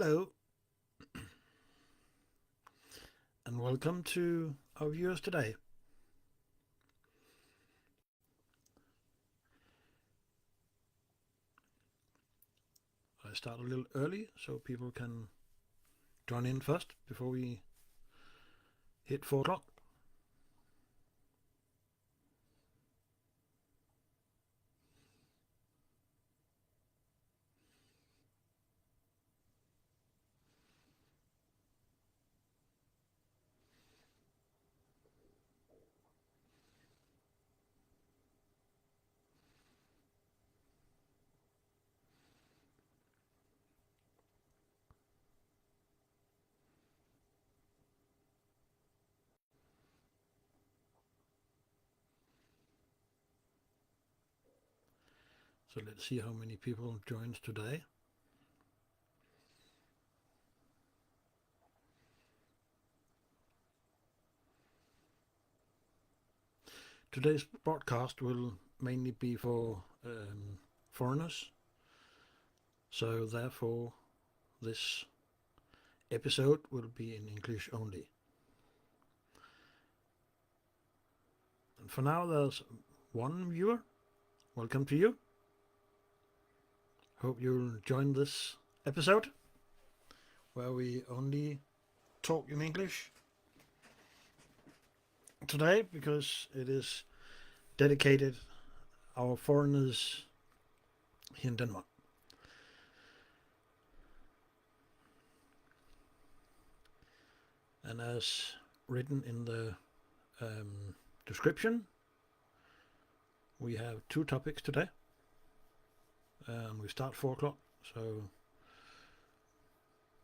Hello, and welcome to our viewers today. I start a little early so people can join in first before we hit 4 o'clock. So let's see how many people joins today. Today's broadcast will mainly be for foreigners, so therefore this episode will be in English only. And for now there's one viewer. Welcome to you. Hope you'll join this episode where we only talk in English today, because it is dedicated our foreigners here in Denmark. And as written in the description, we have 2 topics today. We start 4 o'clock, so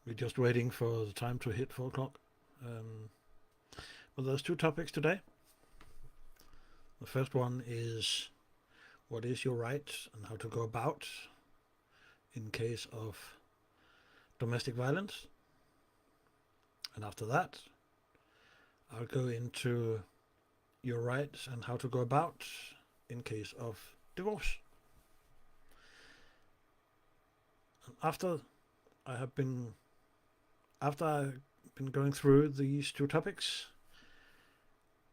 we're just waiting for the time to hit 4 o'clock. But there's 2 topics today. The first one is what is your right and how to go about in case of domestic violence. And after that, I'll go into your rights and how to go about in case of divorce. After I've been going through these 2 topics,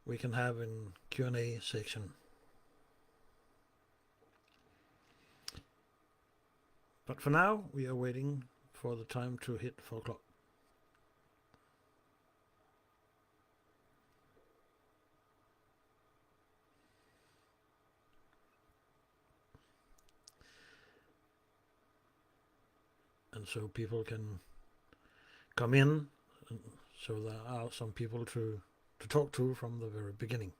we can have a Q&A section. But for now, we are waiting for the time to hit 4 o'clock. And so people can come in, and so there are some people to talk to from the very beginning.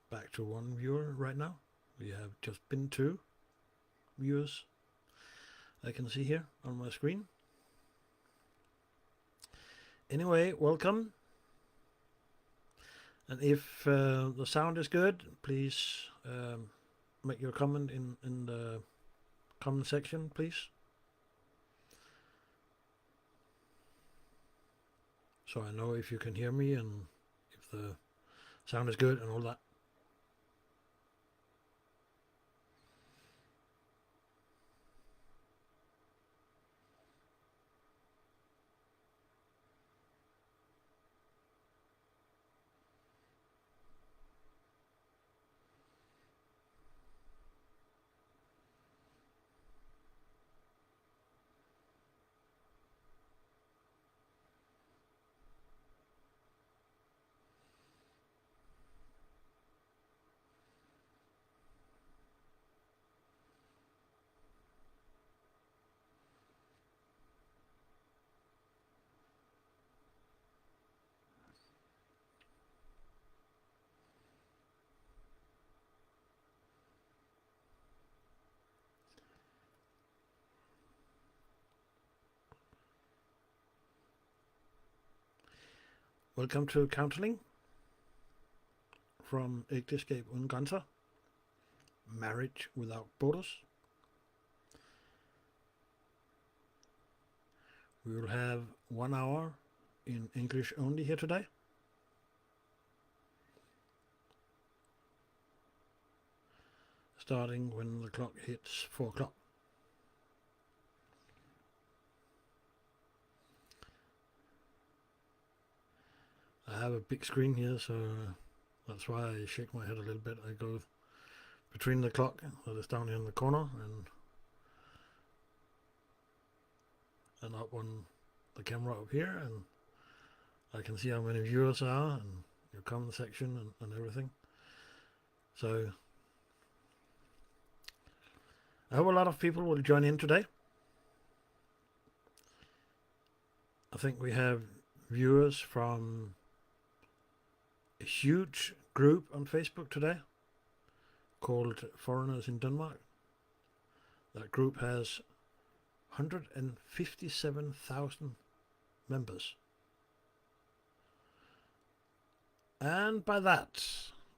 Back to 1 viewer right now. We have just been 2 viewers I can see here on my screen. Anyway, welcome. And if the sound is good, please make your comment in the comment section, please. So I know if you can hear me and if the sound is good and all that. Welcome to counseling from Ægteskab Uden Grænser, Marriage Without Borders. We will have 1 hour in English only here today. starting when the clock hits 4 o'clock. I have a big screen here, so that's why I shake my head a little bit. I go between the clock that is down here in the corner and up on the camera up here, and I can see how many viewers are and your comment section and everything. So I hope a lot of people will join in today. I think we have viewers from a huge group on Facebook today called Foreigners in Denmark. That group has 157,000 members. And by that,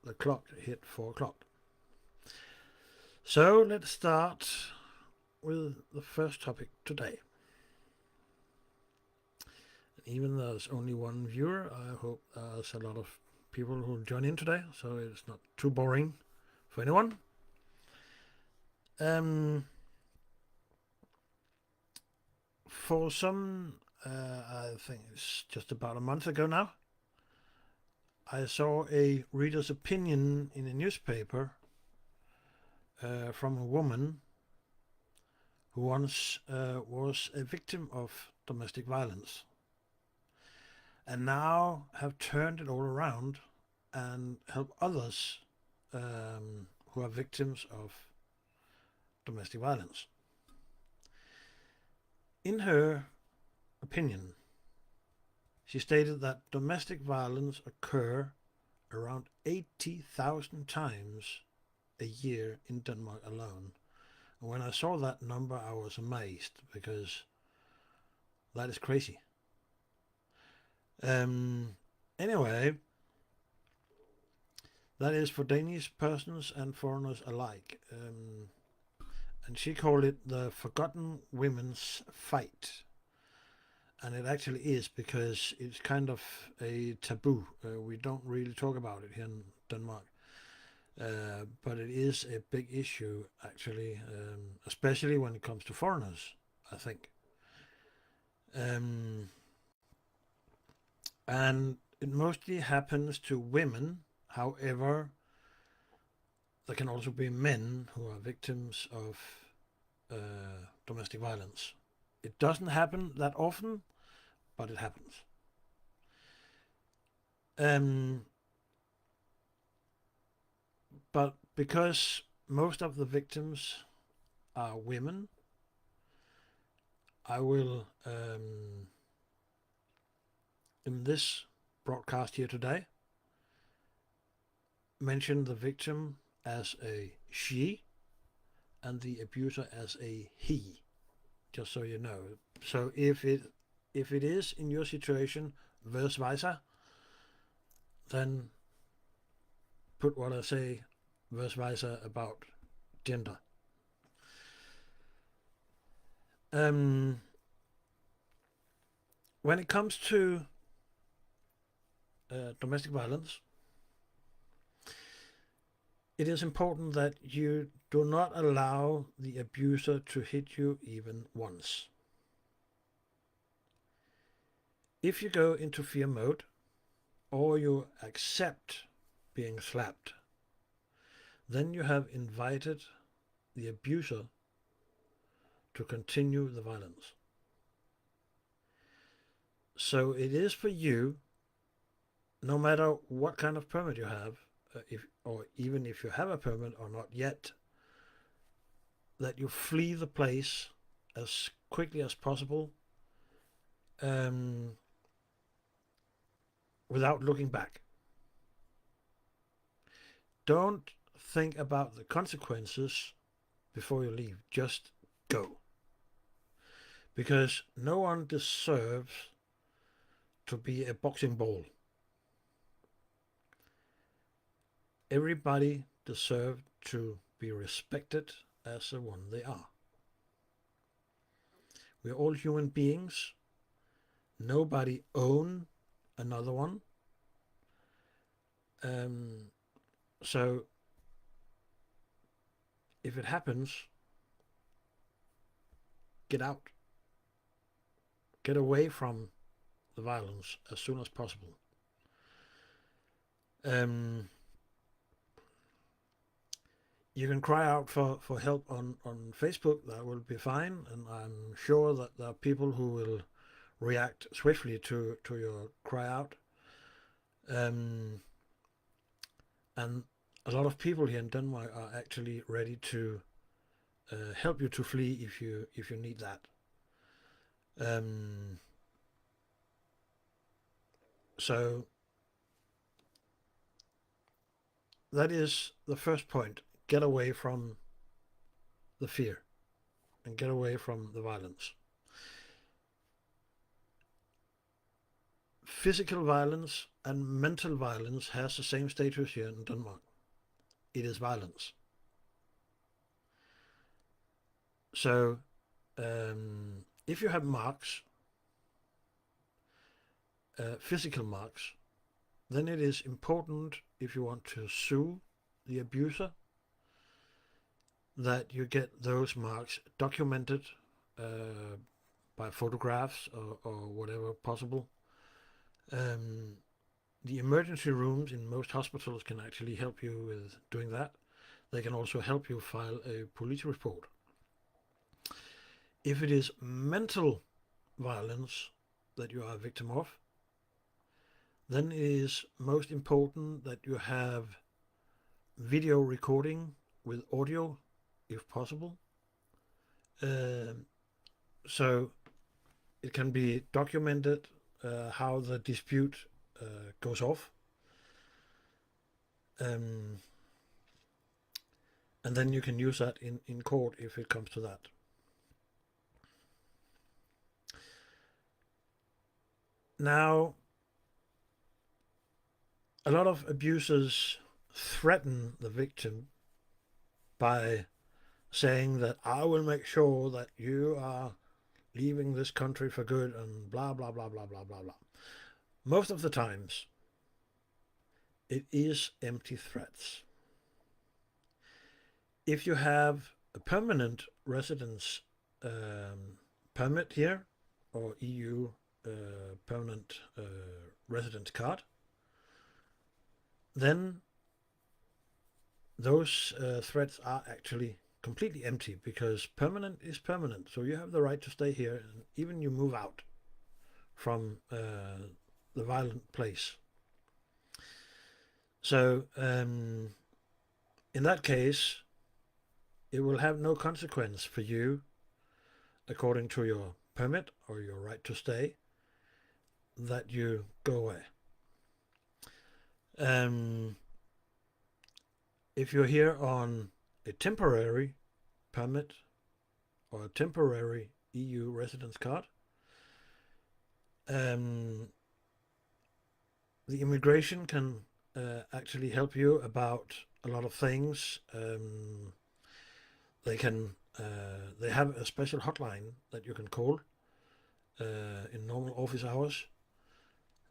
the clock hit 4 o'clock. So let's start with the first topic today. Even though there's only one viewer, I hope there's a lot of people who will join in today, so it's not too boring for anyone. For some, I think it's just about a month ago now, I saw a reader's opinion in a newspaper from a woman who once was a victim of domestic violence, and now have turned it all around and help others who are victims of domestic violence. In her opinion, she stated that domestic violence occur around 80,000 times a year in Denmark alone. And when I saw that number, I was amazed, because that is crazy. Anyway, that is for Danish persons and foreigners alike. And she called it the forgotten women's fight. And it actually is, because it's kind of a taboo. We don't really talk about it here in Denmark. But it is a big issue, actually, especially when it comes to foreigners, I think. And it mostly happens to women. However, there can also be men who are victims of domestic violence. It doesn't happen that often, but it happens. But because most of the victims are women, I will, in this broadcast here today, mention the victim as a she and the abuser as a he, just so you know. So if it is in your situation vice versa, then put what I say vice versa about gender. When it comes to domestic violence, it is important that you do not allow the abuser to hit you even once. If you go into fear mode, or you accept being slapped, then you have invited the abuser to continue the violence. So it is for you, no matter what kind of permit you have, even if you have a permit or not yet, that you flee the place as quickly as possible, without looking back. Don't think about the consequences before you leave. Just go. Because no one deserves to be a boxing ball. Everybody deserves to be respected as the one they are. We are all human beings. Nobody owns another one. So if it happens, get out. Get away from the violence as soon as possible. You can cry out for help on Facebook. That will be fine, and I'm sure that there are people who will react swiftly to your cry out. And a lot of people here in Denmark are actually ready to help you to flee if you need that. So that is the first point. Get away from the fear and get away from the violence. Physical violence and mental violence has the same status here in Denmark. It is violence. So if you have marks, physical marks, then it is important, if you want to sue the abuser, that you get those marks documented by photographs or whatever possible. The emergency rooms in most hospitals can actually help you with doing that. They can also help you file a police report. If it is mental violence that you are a victim of, then it is most important that you have video recording with audio, if possible. So it can be documented how the dispute goes off. And then you can use that in court if it comes to that. Now, a lot of abusers threaten the victim by saying that I will make sure that you are leaving this country for good and blah, blah, blah, blah, blah, blah, blah. Most of the times, it is empty threats. If you have a permanent residence permit here, or EU permanent residence card, then those threats are actually completely empty, because permanent is permanent. So you have the right to stay here, and even you move out from the violent place. So in that case, it will have no consequence for you according to your permit or your right to stay that you go away. If you're here on a temporary permit or a temporary EU residence card, the immigration can actually help you about a lot of things. They have a special hotline that you can call in normal office hours.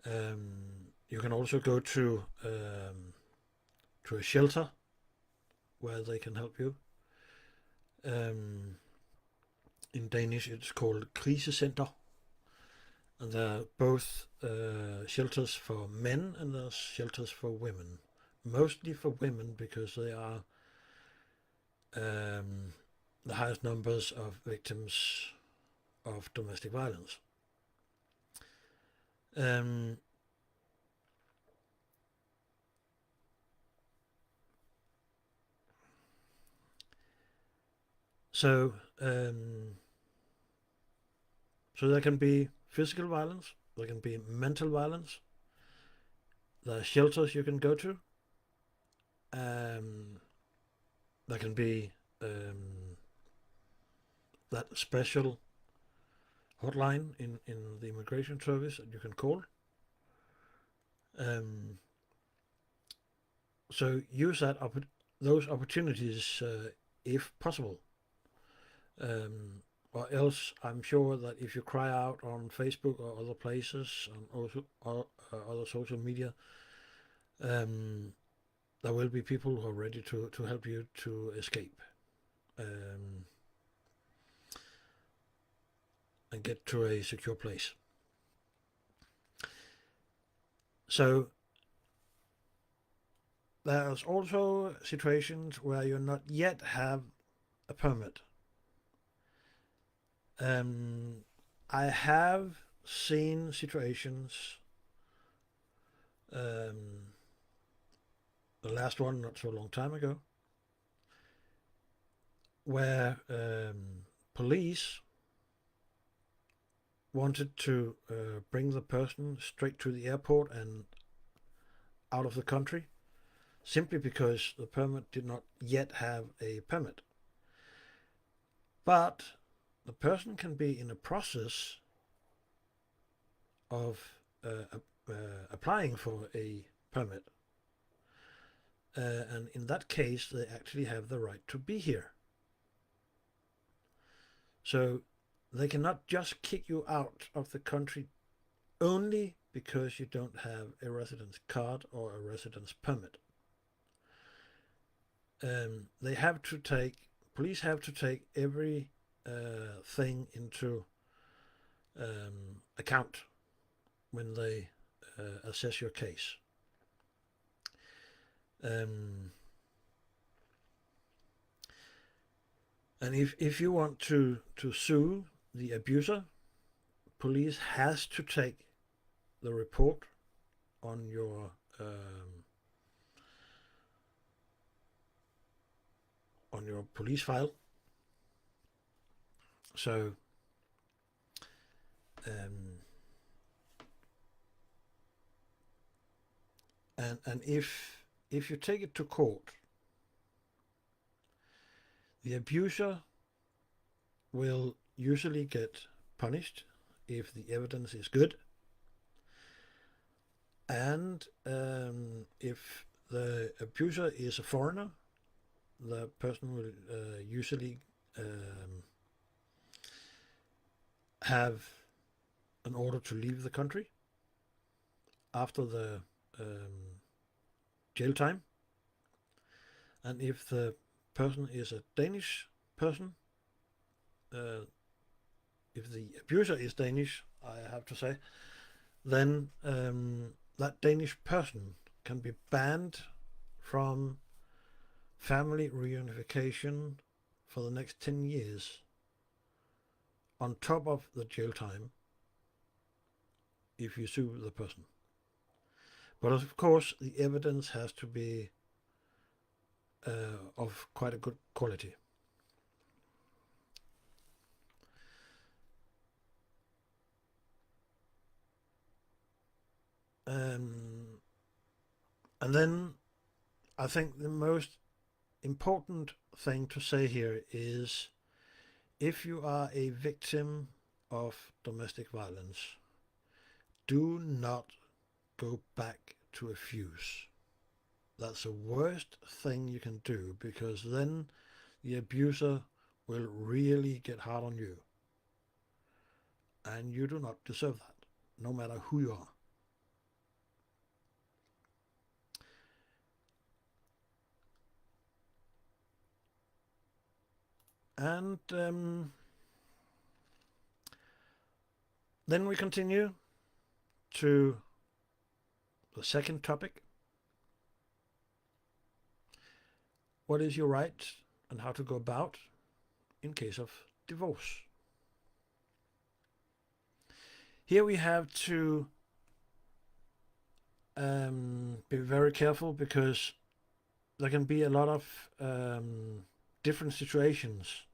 You can also go to a shelter where they can help you. In Danish it's called krisecenter, and there are both shelters for men and there's shelters for women. Mostly for women, because they are the highest numbers of victims of domestic violence. So there can be physical violence, there can be mental violence, there are shelters you can go to, there can be that special hotline in the immigration service that you can call. So use those opportunities if possible. Or else I'm sure that if you cry out on Facebook or other places, and also other social media, there will be people who are ready to help you to escape. and get to a secure place. So there's also situations where you not yet have a permit. I have seen situations, the last one not so long time ago, where police wanted to bring the person straight to the airport and out of the country, simply because the permit did not yet have a permit. But the person can be in a process of applying for a permit. And in that case, they actually have the right to be here. So they cannot just kick you out of the country only because you don't have a residence card or a residence permit. Police have to take every thing into account when they assess your case. And if you want to sue the abuser, police has to take the report on your police file. So and if you take it to court, the abuser will usually get punished if the evidence is good, and if the abuser is a foreigner, the person will usually have an order to leave the country after the jail time. And if the person is a Danish person, if the abuser is Danish, I have to say, then that Danish person can be banned from family reunification for the next 10 years on top of the jail time if you sue the person. But of course, the evidence has to be of quite a good quality. And then I think the most important thing to say here is, if you are a victim of domestic violence, do not go back to a fuse. That's the worst thing you can do, because then the abuser will really get hard on you. And you do not deserve that, no matter who you are. And then we continue to the second topic. What is your right and how to go about in case of divorce? Here we have to be very careful, because there can be a lot of different situations.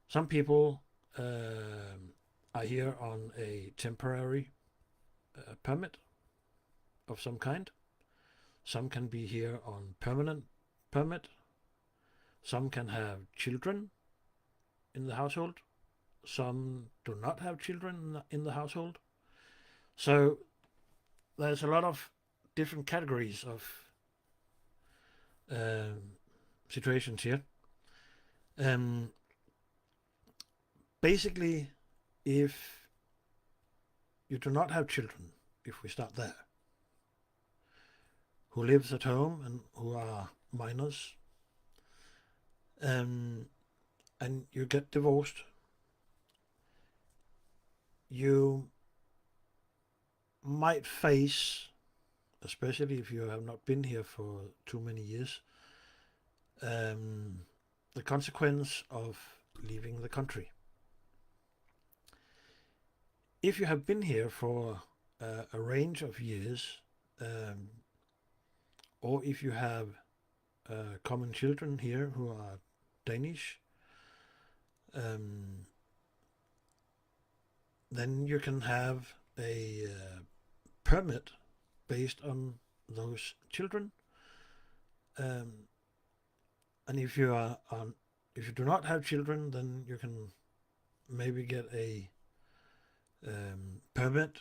Some people are here on a temporary permit of some kind. Some can be here on permanent permit. Some can have children in the household. Some do not have children in the household. So there's a lot of different categories of situations here. Basically, if you do not have children, if we start there, who lives at home and who are minors, and you get divorced, you might face, especially if you have not been here for too many years, the consequence of leaving the country. If you have been here for a range of years, or if you have common children here who are Danish, then you can have a permit based on those children. And if you do not have children, then you can maybe get a permit,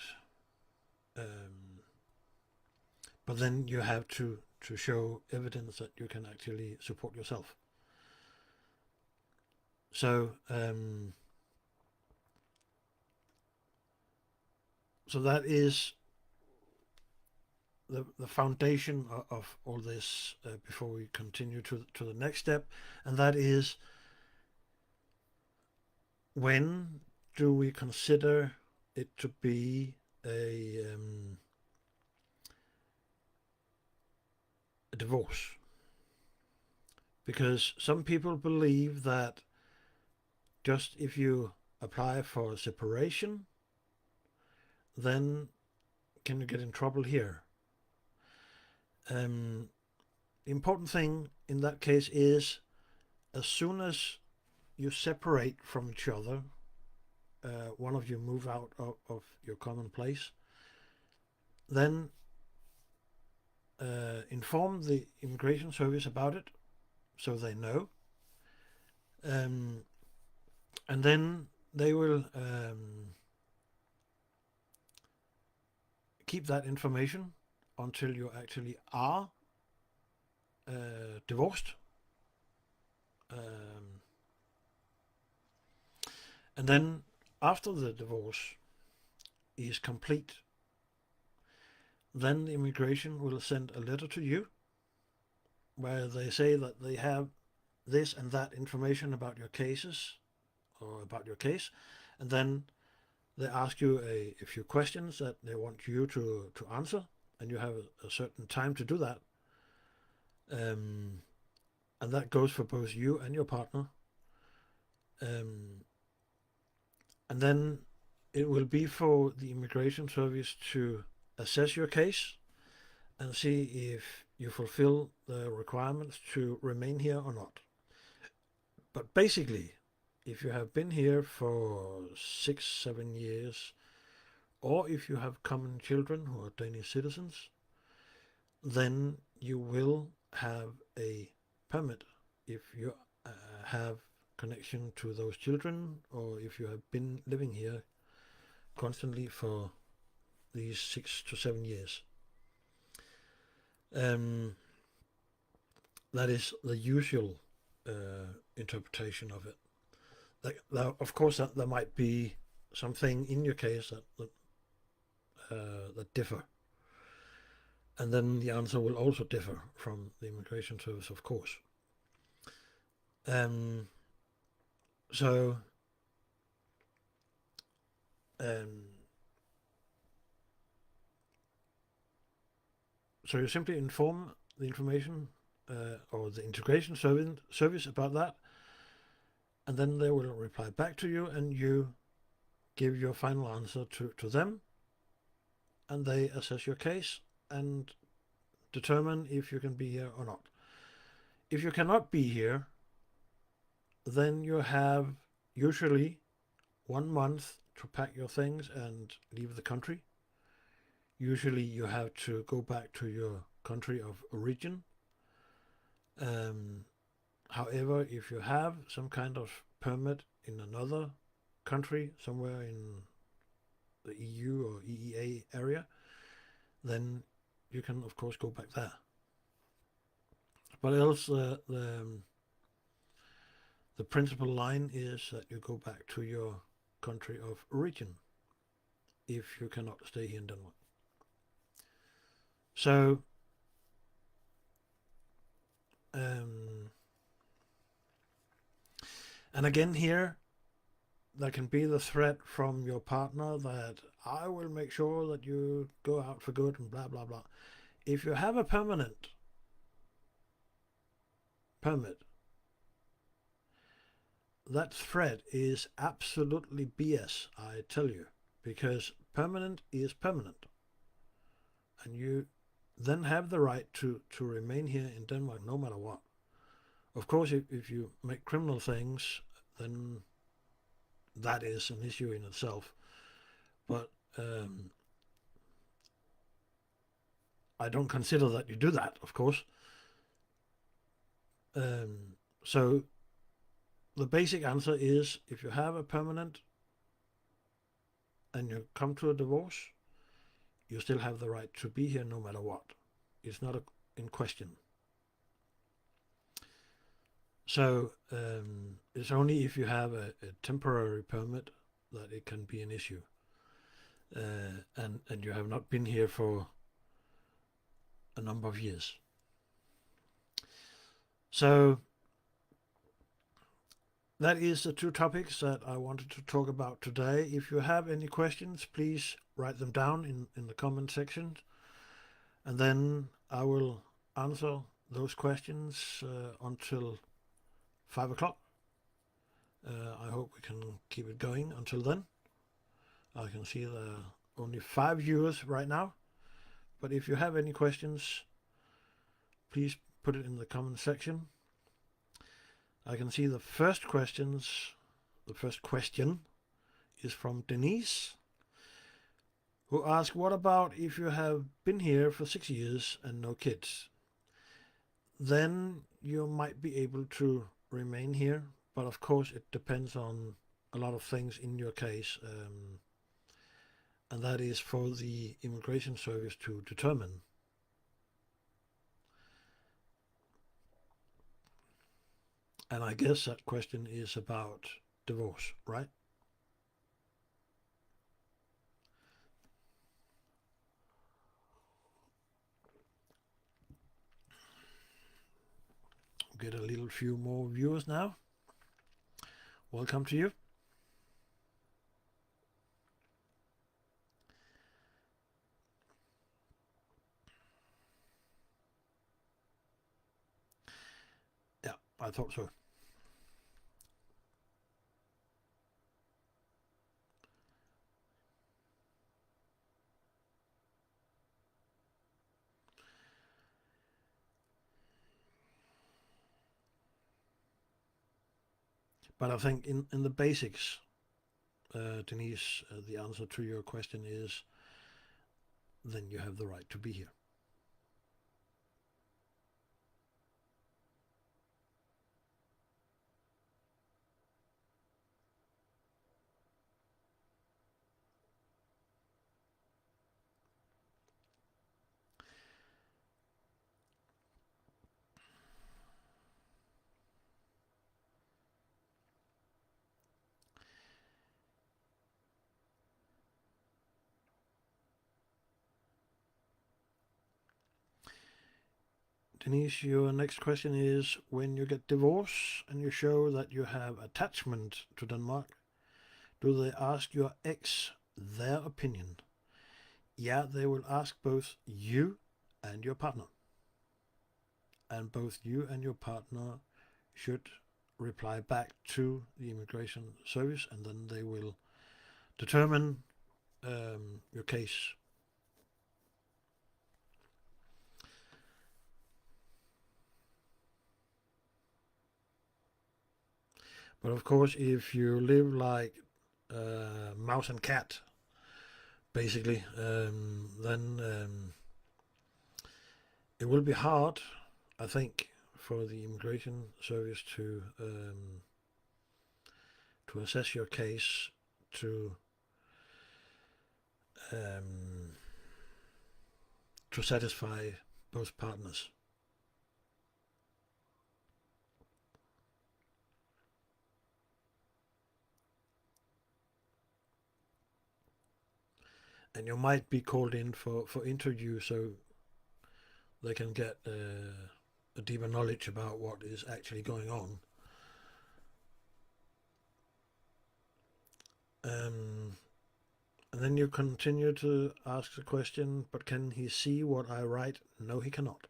but then you have to show evidence that you can actually support yourself. So so that is the foundation of all this before we continue to the next step, and that is, when do we consider it to be a divorce? Because some people believe that just if you apply for separation, then can you get in trouble here? The important thing in that case is, as soon as you separate from each other, one of you move out of your common place, then inform the immigration service about it so they know, and then they will keep that information until you actually are divorced. And then after the divorce is complete, then the immigration will send a letter to you where they say that they have this and that information about your cases, or about your case, and then they ask you a few questions that they want you to answer, and you have a certain time to do that. And that goes for both you and your partner. And then it will be for the immigration service to assess your case and see if you fulfill the requirements to remain here or not. But basically, if you have been here for 6-7 years, or if you have common children who are Danish citizens, then you will have a permit if you have connection to those children, or if you have been living here constantly for these 6 to 7 years. That is the usual interpretation of it. Of course, there might be something in your case that differ, and then the answer will also differ from the immigration service, of course. So you simply inform the information or the integration service about that, and then they will reply back to you, and you give your final answer to them, and they assess your case and determine if you can be here or not. If you cannot be here, then you have usually 1 month to pack your things and leave the country. Usually you have to go back to your country of origin. However, if you have some kind of permit in another country, somewhere in the EU or EEA area, then you can of course go back there. But else the principal line is that you go back to your country of origin if you cannot stay here in Denmark. So And again here, there can be the threat from your partner that I will make sure that you go out for good and blah, blah, blah. If you have a permanent permit, that threat is absolutely BS, I tell you, because permanent is permanent. And you then have the right to remain here in Denmark no matter what. Of course, if you make criminal things, then that is an issue in itself. But I don't consider that you do that, of course. So the basic answer is, if you have a permanent and you come to a divorce, you still have the right to be here no matter what. It's not in question. So it's only if you have a temporary permit that it can be an issue. And you have not been here for a number of years. So that is the two topics that I wanted to talk about today. If you have any questions, please write them down in the comment section, and then I will answer those questions until 5 o'clock. I hope we can keep it going until then. I can see there are only 5 viewers right now, but if you have any questions, please put it in the comment section. I can see the first question is from Denise, who asked, what about if you have been here for 6 years and no kids? Then you might be able to remain here, but of course it depends on a lot of things in your case, and that is for the immigration service to determine. And I guess that question is about divorce, right? Get a little few more viewers now. Welcome to you. Yeah, I thought so. But I think in the basics, Denise, the answer to your question is, then you have the right to be here. Denise, your next question is, when you get divorced and you show that you have attachment to Denmark, do they ask your ex their opinion? Yeah, they will ask both you and your partner. And both you and your partner should reply back to the immigration service, and then they will determine your case. But of course, if you live like mouse and cat, basically, then it will be hard, I think, for the immigration service to assess your case, to satisfy both partners. And you might be called in for interview, so they can get a deeper knowledge about what is actually going on. And then you continue to ask the question, but can he see what I write? No, he cannot.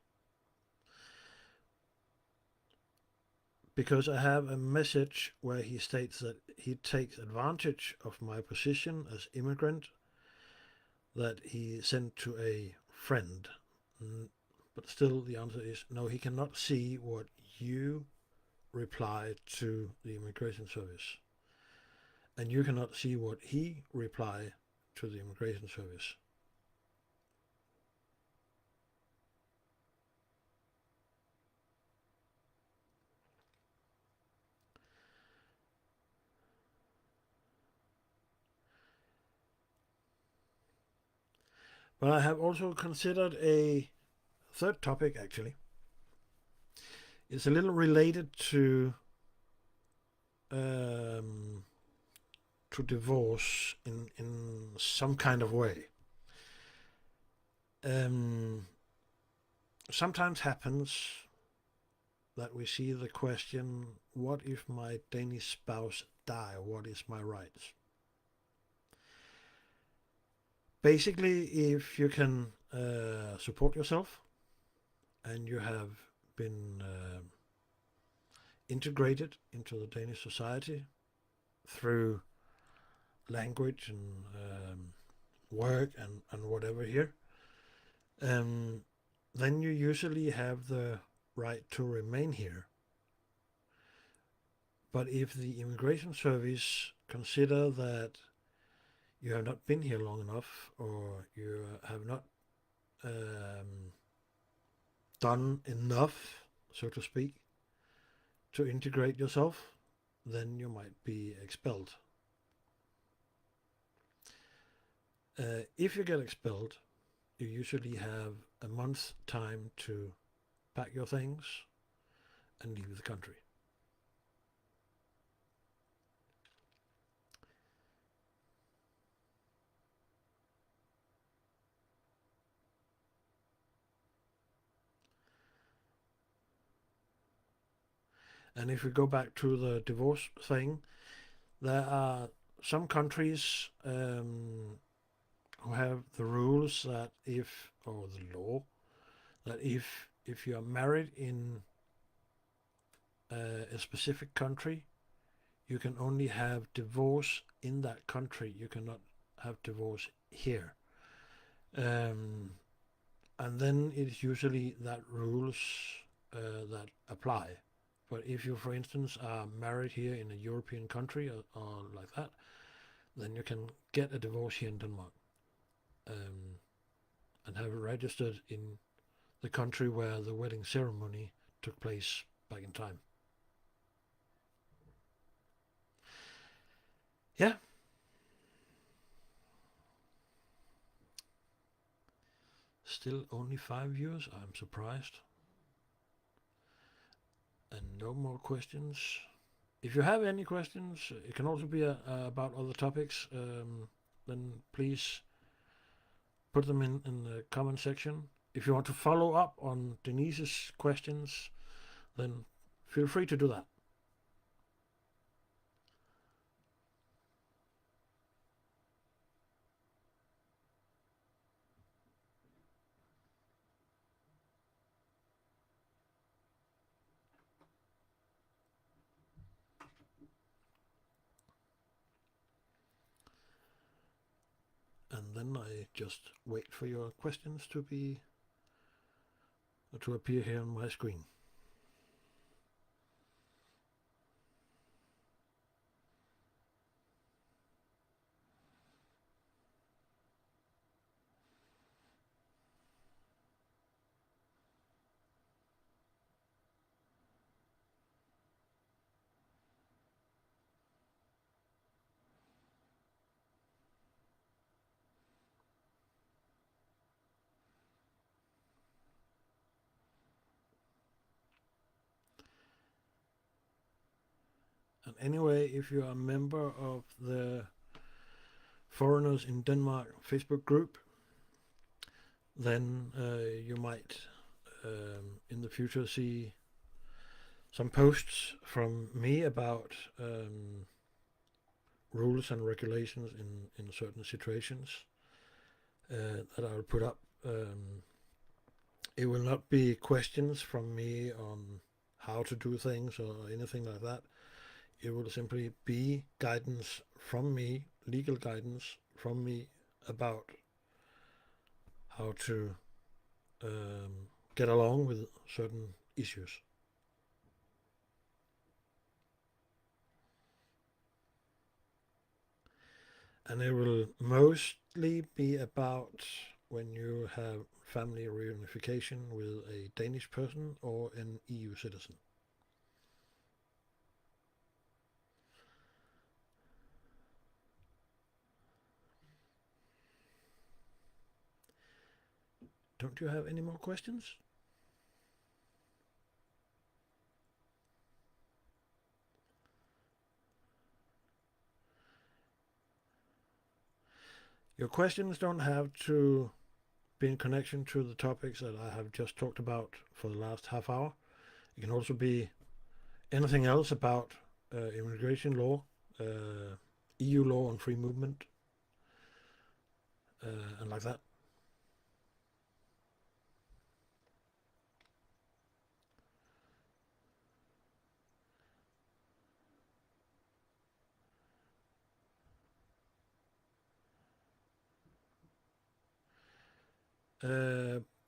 Because I have a message where he states that he takes advantage of my position as immigrant that he sent to a friend. But still the answer is no, he cannot see what you reply to the immigration service. And you cannot see what he reply to the immigration service. But I have also considered a third topic, actually. It's a little related to divorce in some kind of way. Sometimes happens that we see the question, what if my Danish spouse die? What is my rights? Basically, if you can support yourself and you have been integrated into the Danish society through language and work and whatever here, then you usually have the right to remain here. But if the immigration service consider that you have not been here long enough, or you have not done enough, so to speak, to integrate yourself, then you might be expelled. If you get expelled, you usually have a month's time to pack your things and leave the country. And if we go back to the divorce thing, there are some countries who have the rules that or the law, that if you are married in a specific country, you can only have divorce in that country. You cannot have divorce here. And then it's usually that rules that apply. But if you, for instance, are married here in a European country or like that, then you can get a divorce here in Denmark and have it registered in the country where the wedding ceremony took place back in time. Yeah. Still only 5 viewers. I'm surprised. And no more questions. If you have any questions, it can also be about other topics, then please put them in the comment section. If you want to follow up on Denise's questions, then feel free to do that. And then I just wait for your questions to appear here on my screen. And anyway, if you are a member of the Foreigners in Denmark Facebook group, then you might in the future see some posts from me about rules and regulations in certain situations that I'll put up. It will not be questions from me on how to do things or anything like that. It will simply be guidance from me, legal guidance from me about how to get along with certain issues. And it will mostly be about when you have family reunification with a Danish person or an EU citizen. Don't you have any more questions? Your questions don't have to be in connection to the topics that I have just talked about for the last half hour. It can also be anything else about immigration law, EU law on free movement, and like that.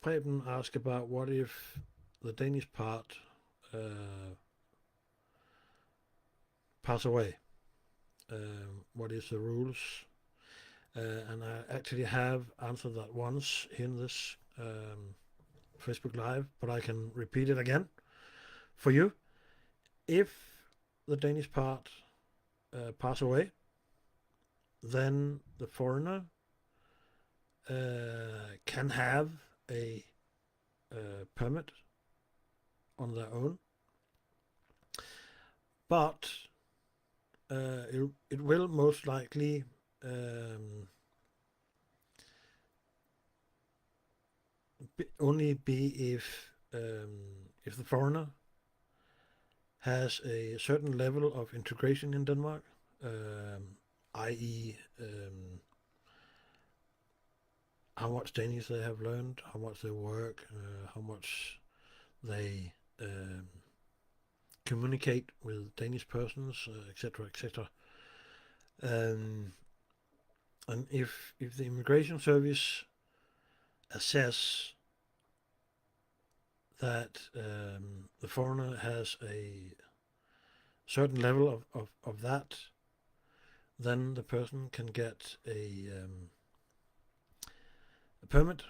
Preben asked about what if the Danish part pass away. What is the rules? And I actually have answered that once in this Facebook Live, but I can repeat it again for you. If the Danish part pass away, then the foreigner can have a permit on their own, but it will most likely only be if the foreigner has a certain level of integration in Denmark, i.e. How much Danish they have learned, how much they work, how much they communicate with Danish persons, etc., etc. And if the immigration service assess that the foreigner has a certain level of that, then the person can get a permit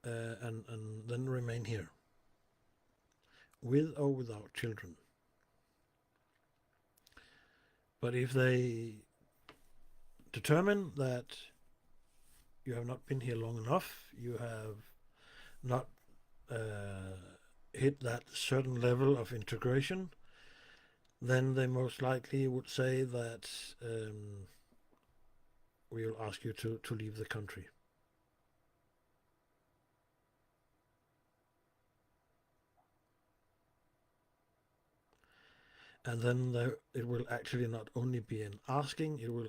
and then remain here with or without children. But if they determine that you have not been here long enough, you have not hit that certain level of integration, then they most likely would say that we will ask you to leave the country. And then it will actually not only be an asking, it will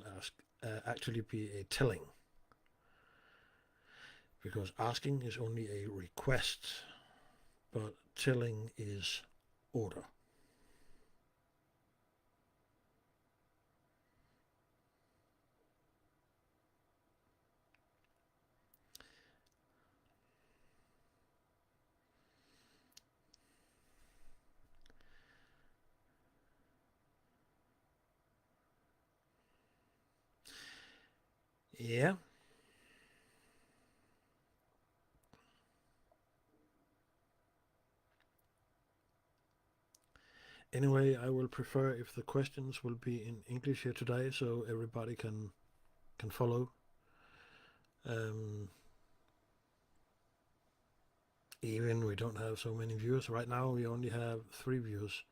actually be a telling. Because asking is only a request, but telling is order. Yeah. Anyway, I will prefer if the questions will be in English here today, so everybody can follow. Even we don't have so many viewers. Right now we only have 3 viewers.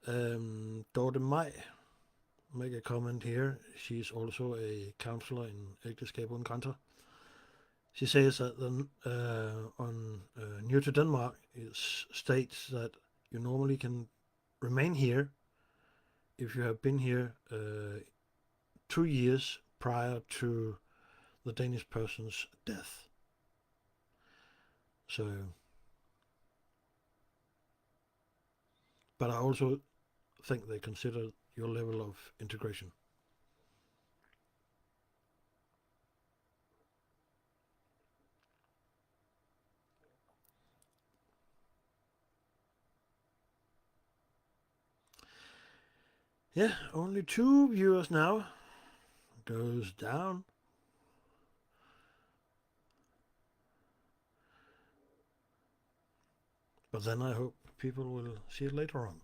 Dorte Maj make a comment here. She's also a counselor in Ægteskab Uden Grænser. she says that on New to Denmark, it states that you normally can remain here if you have been here 2 years prior to the Danish person's death. So, but I also think they consider your level of integration. Yeah, only 2 viewers now. Goes down. But then I hope people will see it later on.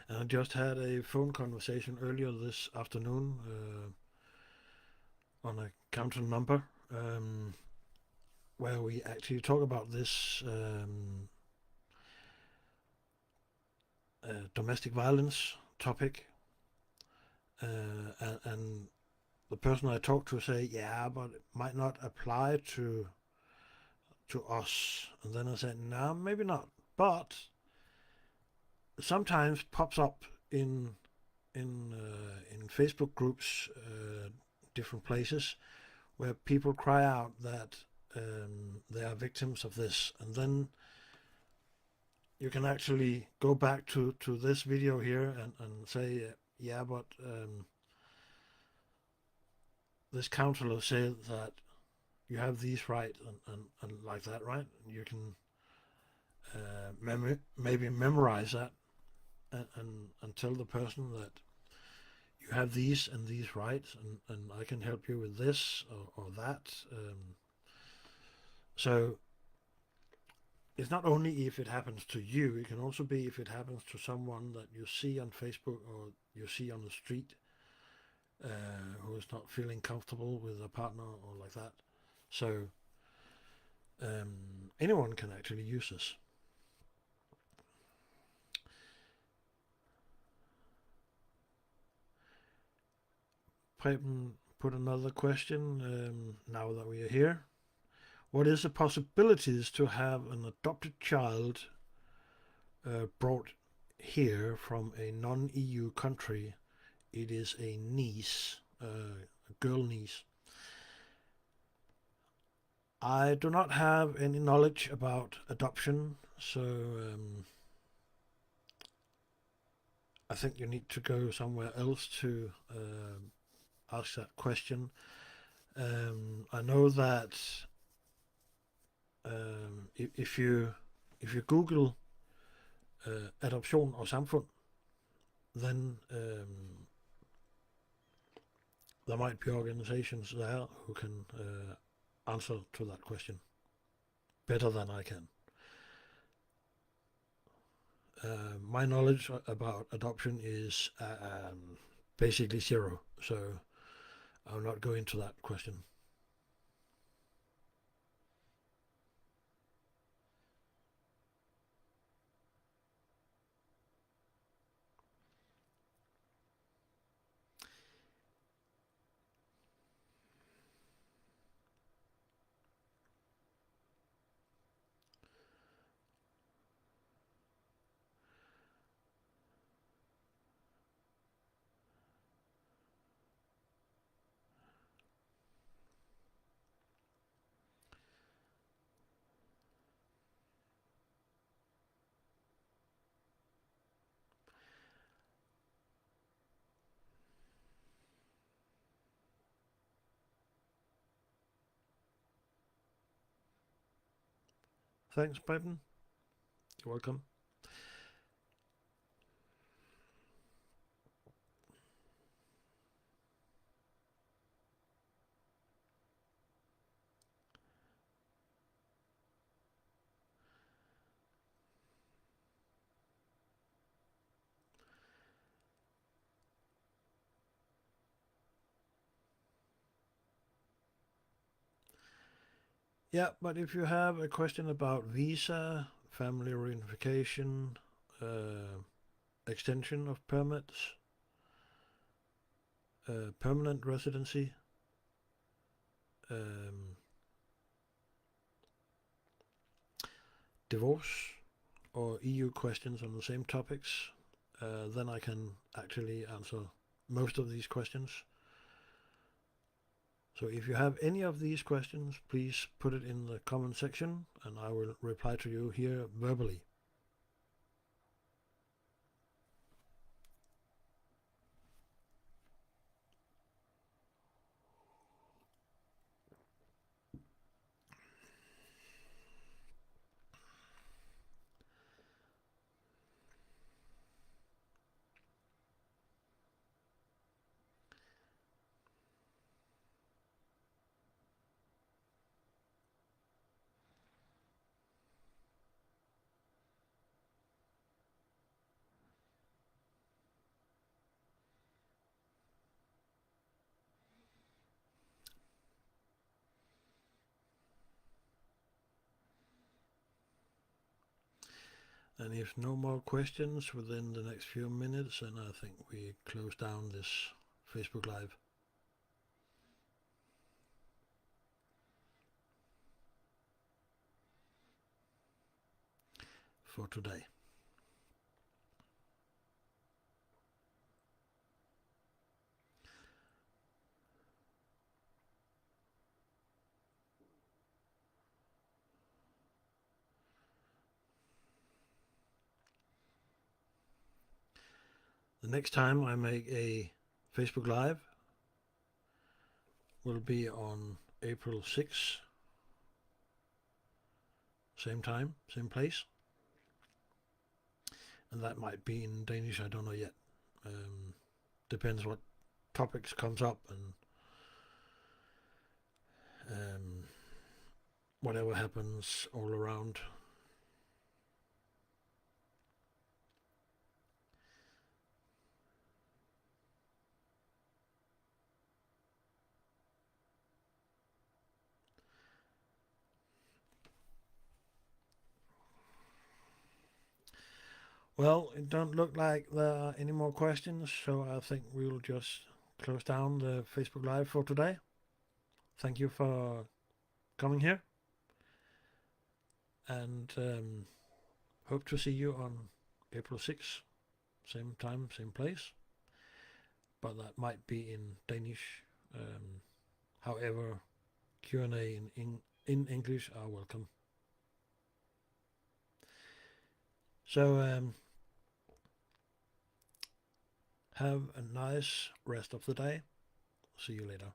And I just had a phone conversation earlier this afternoon on a counter number where we actually talk about this domestic violence topic. And the person I talked to say, yeah, but it might not apply to us. And then I said, no, maybe not. But sometimes pops up in Facebook groups, different places, where people cry out that they are victims of this, and then you can actually go back to this video here and say, yeah, but this counselor said that you have these rights and like that, right? You can maybe memorize that and tell the person that you have these and these rights, and I can help you with this or that. So it's not only if it happens to you, it can also be if it happens to someone that you see on Facebook or you see on the street who is not feeling comfortable with a partner or like that. So anyone can actually use this. Preben put another question now that we are here. What is the possibilities to have an adopted child brought here from a non-EU country? It is a niece, a girl niece. I do not have any knowledge about adoption, so I think you need to go somewhere else to ask that question. I know that if you Google adoption og samfund, then there might be organizations there who can answer to that question better than I can. My knowledge about adoption is basically zero, so I'll not go into that question. Thanks, Preben. You're welcome. Yeah, but if you have a question about visa, family reunification, extension of permits, permanent residency, divorce, or EU questions on the same topics, then I can actually answer most of these questions. So if you have any of these questions, please put it in the comment section and I will reply to you here verbally. And if no more questions within the next few minutes, then I think we close down this Facebook Live. For today. The next time I make a Facebook Live will be on April 6th. Same time, same place. And that might be in Danish, I don't know yet. Depends what topics comes up and whatever happens all around. Well, it don't look like there are any more questions, so I think we'll just close down the Facebook Live for today. Thank you for coming here, and hope to see you on April 6th, same time, same place, but that might be in Danish. However, Q&A in English are welcome. So have a nice rest of the day. See you later.